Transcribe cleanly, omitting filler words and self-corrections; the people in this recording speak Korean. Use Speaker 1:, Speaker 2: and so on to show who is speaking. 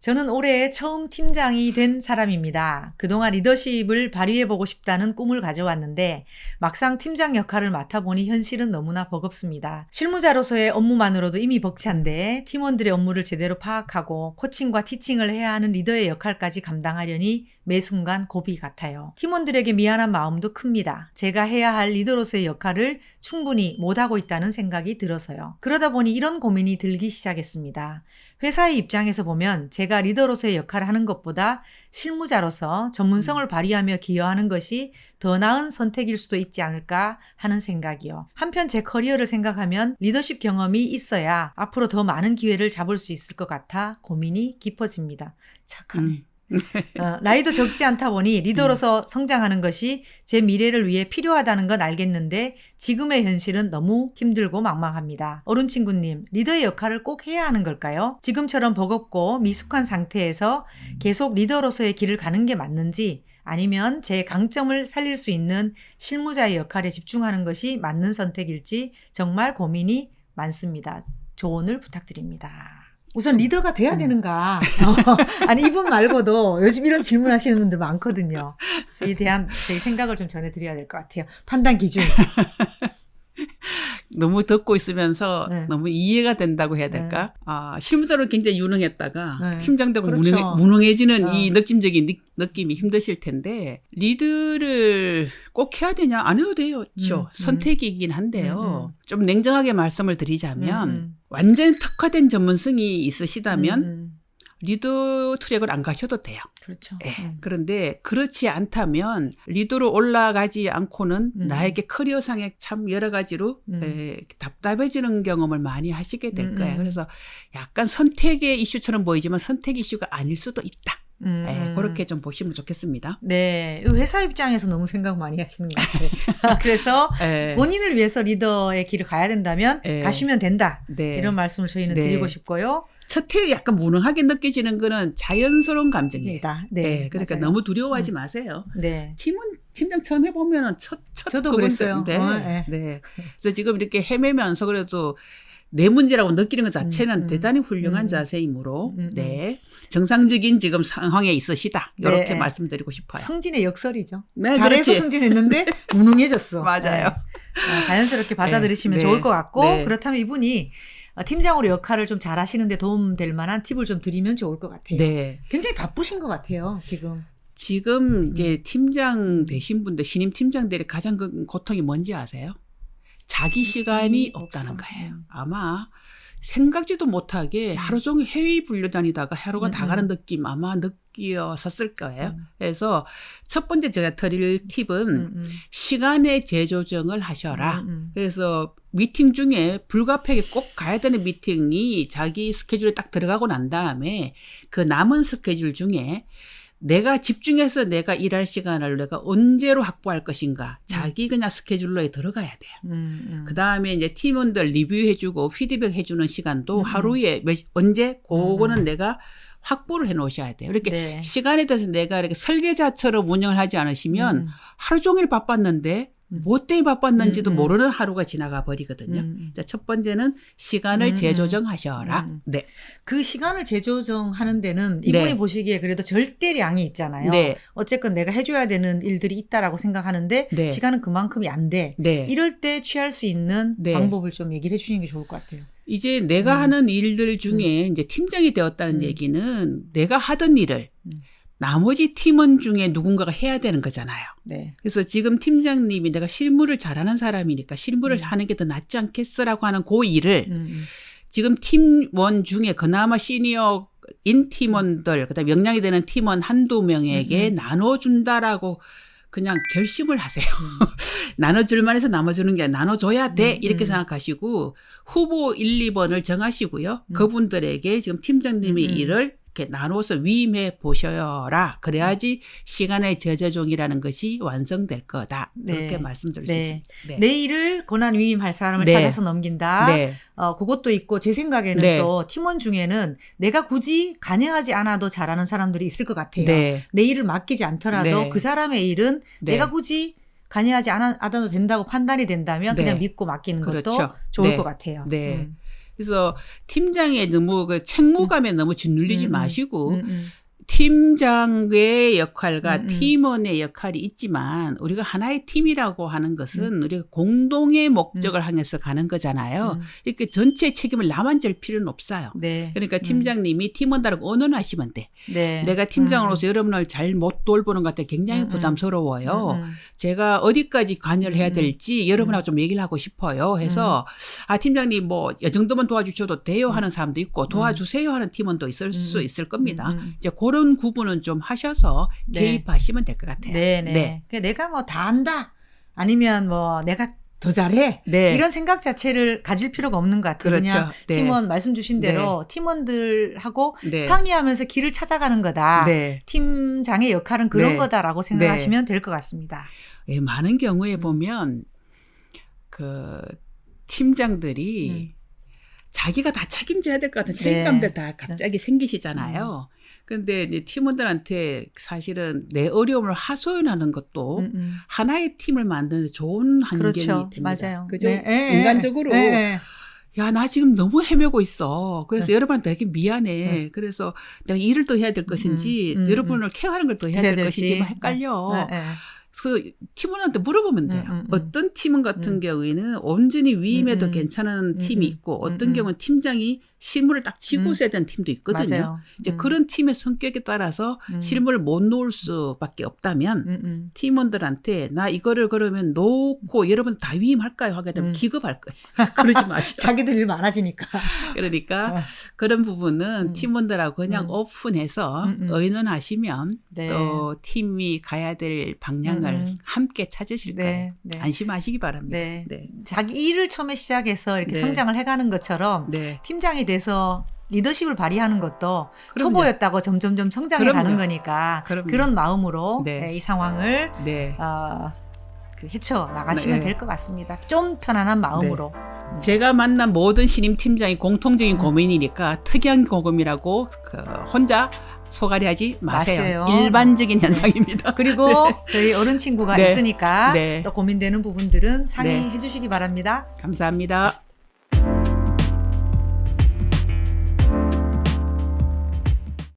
Speaker 1: 저는 올해 처음 팀장이 된 사람입니다. 그동안 리더십을 발휘해보고 싶다는 꿈을 가져왔는데 막상 팀장 역할을 맡아보니 현실은 너무나 버겁습니다. 실무자로서의 업무만으로도 이미 벅찬데 팀원들의 업무를 제대로 파악하고 코칭과 티칭을 해야 하는 리더의 역할까지 감당하려니 매 순간 고비 같아요. 팀원들에게 미안한 마음도 큽니다. 제가 해야 할 리더로서의 역할을 충분히 못하고 있다는 생각이 들어서요. 그러다 보니 이런 고민이 들기 시작했습니다. 회사의 입장에서 보면 제가 리더로서의 역할을 하는 것보다 실무자로서 전문성을 발휘하며 기여하는 것이 더 나은 선택일 수도 있지 않을까 하는 생각이요. 한편 제 커리어를 생각하면 리더십 경험이 있어야 앞으로 더 많은 기회를 잡을 수 있을 것 같아 고민이 깊어집니다. 착하네. 나이도 적지 않다 보니 리더로서 성장하는 것이 제 미래를 위해 필요하다는 건 알겠는데 지금의 현실은 너무 힘들고 막막합니다. 어른 친구님, 리더의 역할을 꼭 해야 하는 걸까요? 지금처럼 버겁고 미숙한 상태에서 계속 리더로서의 길을 가는 게 맞는지 아니면 제 강점을 살릴 수 있는 실무자의 역할에 집중하는 것이 맞는 선택일지 정말 고민이 많습니다. 조언을 부탁드립니다. 우선 리더가 돼야 되는가? 아니 이분 말고도 요즘 이런 질문하시는 분들 많거든요. 그래서 이에 대한 제 생각을 좀 전해드려야 될 것 같아요. 판단 기준.
Speaker 2: 너무 듣고 있으면서
Speaker 1: 네.
Speaker 2: 너무 이해가 된다고 해야 될까? 실무자로 굉장히 유능했다가
Speaker 1: 네.
Speaker 2: 팀장 되고
Speaker 1: 그렇죠.
Speaker 2: 무능해지는 이 느낌적인 느낌이 힘드실 텐데 리드를 꼭 해야 되냐? 안 해도 돼요. 선택이긴 한데요. 좀 냉정하게 말씀을 드리자면 완전히 특화된 전문성이 있으시다면 리더 트랙을 안 가셔도 돼요.
Speaker 1: 그렇죠.
Speaker 2: 네. 그런데 그렇지 않다면 리더로 올라가지 않고는 나에게 커리어상에 참 여러 가지로 답답해지는 경험을 많이 하시게 될 거예요. 그래서 약간 선택의 이슈처럼 보이지만 선택 이슈가 아닐 수도 있다. 네, 그렇게 좀 보시면 좋겠습니다.
Speaker 1: 네, 회사 입장에서 너무 생각 많이 하시는 것 같아요. 그래서 본인을 위해서 리더의 길을 가야 된다면 가시면 된다.
Speaker 2: 네.
Speaker 1: 이런 말씀을 저희는 드리고 싶고요.
Speaker 2: 첫 해에 약간 무능하게 느껴지는 거는 자연스러운 감정이에요.
Speaker 1: 네,
Speaker 2: 그러니까
Speaker 1: 맞아요.
Speaker 2: 너무 두려워하지 마세요.
Speaker 1: 네.
Speaker 2: 팀장 처음 해보면은
Speaker 1: 저도 그랬어요.
Speaker 2: 네. 그래서 지금 이렇게 헤매면서 그래도 내 문제라고 느끼는 것 자체는 대단히 훌륭한 자세이므로, 네. 정상적인 지금 상황에 있으시다. 이렇게 말씀드리고 싶어요.
Speaker 1: 승진의 역설이죠.
Speaker 2: 네,
Speaker 1: 잘해서
Speaker 2: 그렇지.
Speaker 1: 승진했는데 무능해졌어.
Speaker 2: 맞아요.
Speaker 1: 자연스럽게 받아들이시면
Speaker 2: 네.
Speaker 1: 좋을 것 같고,
Speaker 2: 네.
Speaker 1: 그렇다면 이분이 팀장으로 역할을 좀 잘하시는데 도움될 만한 팁을 좀 드리면 좋을 것 같아요.
Speaker 2: 네.
Speaker 1: 굉장히 바쁘신 것 같아요, 지금.
Speaker 2: 이제 팀장 되신 분들, 신임 팀장들의 가장 큰 고통이 뭔지 아세요? 자기 시간이 없다는 거예요. 아마 생각지도 못하게 하루 종일 회의 불려다니다가 하루가 다 가는 느낌 아마 느끼었을 거예요. 그래서 첫 번째 제가 드릴 팁은 시간의 재조정을 하셔라. 그래서 미팅 중에 불가피하게 꼭 가야 되는 미팅이 자기 스케줄에 딱 들어가고 난 다음에 그 남은 스케줄 중에 내가 집중해서 내가 일할 시간을 내가 언제로 확보할 것인가. 자기 그냥 스케줄로에 들어가야 돼요. 그다음에 이제 팀원들 리뷰해주고 피드백 해주는 시간도 하루에 언제 그거는 내가 확보를 해 놓으셔야 돼요. 이렇게 시간에 대해서 내가 이렇게 설계자처럼 운영을 하지 않으시면 하루 종일 바빴는데 뭐 때문에 바빴는지도 모르는 하루가 지나가 버리거든요. 자, 첫 번째는 시간을 재조정하셔라. 네.
Speaker 1: 그 시간을 재조정하는 데는 이분이 보시기에 그래도 절대량이 있잖아요.
Speaker 2: 네.
Speaker 1: 어쨌건 내가 해줘야 되는 일들이 있다라고 생각하는데 시간은 그만큼이 안 돼. 이럴 때 취할 수 있는 방법을 좀 얘기를 해주시는 게 좋을 것 같아요.
Speaker 2: 이제 내가 하는 일들 중에 이제 팀장이 되었다는 얘기는 내가 하던 일을 나머지 팀원 중에 누군가가 해야 되는 거잖아요.
Speaker 1: 네.
Speaker 2: 그래서 지금 팀장님이 내가 실무를 잘하는 사람이니까 실무를 하는 게 더 낫지 않겠어라고 하는 그 일을 지금 팀원 중에 그나마 시니어인 팀원들 그다음에 역량이 되는 팀원 한두 명에게 나눠준다라고 그냥 결심을 하세요. 나눠줄만 해서 나눠주는 게 아니라 나눠줘야 돼 이렇게 생각하시고 후보 1, 2번을 정하시고요. 그분들에게 지금 팀장님의 일을 이렇게 나눠서 위임해 보셔라. 그래야지 시간의 재조정이라는 것이 완성될 거다. 그렇게 말씀드릴 수 있습니다. 네.
Speaker 1: 내일을 권한 위임할 사람을 찾아서 넘긴다. 그것도 있고 제 생각에는 또 팀원 중에는 내가 굳이 관여하지 않아도 잘하는 사람들이 있을 것 같아요. 내 일을 맡기지 않더라도 그 사람의 일은 내가 굳이 관여하지 않아도 된다고 판단이 된다면 그냥 믿고 맡기는 것도 좋을 것 같아요.
Speaker 2: 그래서 팀장의 너무 그 책무감에 너무 짓눌리지 마시고
Speaker 1: 음.
Speaker 2: 팀장의 역할과
Speaker 1: 음.
Speaker 2: 팀원의 역할이 있지만 우리가 하나의 팀이라고 하는 것은 우리가 공동의 목적을 향해서 가는 거잖아요. 이렇게 전체 책임을 나만 질 필요는 없어요.
Speaker 1: 네.
Speaker 2: 그러니까 팀장님이 팀원들하고 의논하시면 돼.
Speaker 1: 네.
Speaker 2: 내가 팀장으로서 여러분을 잘 못 돌보는 것 같아 굉장히 부담스러워요. 제가 어디까지 관여를 해야 될지 여러분하고 좀 얘기를 하고 싶어요. 해서 아 팀장님 뭐 이 정도만 도와주셔도 돼요 하는 사람도 있고 도와주세요 하는 팀원도 있을 수 있을 겁니다. 이제 그런 구분은 좀 하셔서
Speaker 1: 네.
Speaker 2: 개입하시면 될 것 같아요.
Speaker 1: 네네.
Speaker 2: 네.
Speaker 1: 내가 뭐 다 안다. 아니면 뭐 내가 더 잘해.
Speaker 2: 네.
Speaker 1: 이런 생각 자체를 가질 필요가 없는 것 같아요.
Speaker 2: 그렇죠.
Speaker 1: 그냥
Speaker 2: 네.
Speaker 1: 팀원 말씀 주신 대로 팀원들하고
Speaker 2: 네.
Speaker 1: 상의하면서 길을 찾아가는 거다.
Speaker 2: 네.
Speaker 1: 팀장의 역할은 그런
Speaker 2: 네.
Speaker 1: 거다라고 생각하시면 될 것 같습니다.
Speaker 2: 예, 많은 경우에 보면 그 팀장들이 자기가 다 책임져야 될 것 같은 책임감들 다 갑자기 생기시잖아요. 그런데 이제 팀원들한테 사실은 내 어려움을 하소연하는 것도 하나의 팀을 만드는 데 좋은 환경이
Speaker 1: 그렇죠.
Speaker 2: 됩니다.
Speaker 1: 맞아요.
Speaker 2: 그죠?
Speaker 1: 네.
Speaker 2: 인간적으로
Speaker 1: 네.
Speaker 2: 야, 나 지금 너무 헤매고 있어. 그래서 여러분한테 되게 미안해. 그래서 내가 일을 더 해야 될 것인지 여러분을 케어하는 걸 더 해야 될 것인지 막 헷갈려. 그래서 팀원한테 물어보면 돼요. 어떤 팀원 같은 경우에는 온전히 위임해도 괜찮은 팀이 있고 어떤 경우는 팀장이 실무를 딱 쥐고 써야 되는 팀도 있거든요.
Speaker 1: 맞아요.
Speaker 2: 이제 그런 팀의 성격에 따라서 실무를 못 놓을 수밖에 없다면 팀원들한테 나 이거를 그러면 놓고 여러분 다 위임할까요? 하게 되면 기겁할 거예요. 그러지 마시고.
Speaker 1: 자기들 일 많아지니까.
Speaker 2: 그러니까 그런 부분은 팀원들하고 그냥 오픈해서 의논하시면
Speaker 1: 네.
Speaker 2: 또 팀이 가야 될 방향을 함께 찾으실 거예요.
Speaker 1: 네.
Speaker 2: 안심하시기 바랍니다.
Speaker 1: 네.
Speaker 2: 네.
Speaker 1: 자기 일을 처음에 시작해서 이렇게
Speaker 2: 네.
Speaker 1: 성장을 해가는 것처럼
Speaker 2: 네.
Speaker 1: 팀장이 돼서 리더십을 발휘하는 것도
Speaker 2: 그럼요.
Speaker 1: 초보였다고 점점점 성장해
Speaker 2: 그럼요.
Speaker 1: 가는 거니까
Speaker 2: 그럼요.
Speaker 1: 그런 마음으로
Speaker 2: 네.
Speaker 1: 이 상황을
Speaker 2: 네.
Speaker 1: 헤쳐 나가시면
Speaker 2: 네.
Speaker 1: 될 것 같습니다. 좀 편안한 마음으로.
Speaker 2: 제가 만난 모든 신임 팀장이 공통적인 고민이니까 특이한 고민이라고 혼자 소갈이하지 마세요.
Speaker 1: 마세요.
Speaker 2: 일반적인 현상입니다.
Speaker 1: 그리고 저희 어른 친구가
Speaker 2: 네.
Speaker 1: 있으니까
Speaker 2: 네.
Speaker 1: 또 고민되는 부분들은
Speaker 2: 네.
Speaker 1: 상의해 주시기 바랍니다.
Speaker 2: 감사합니다.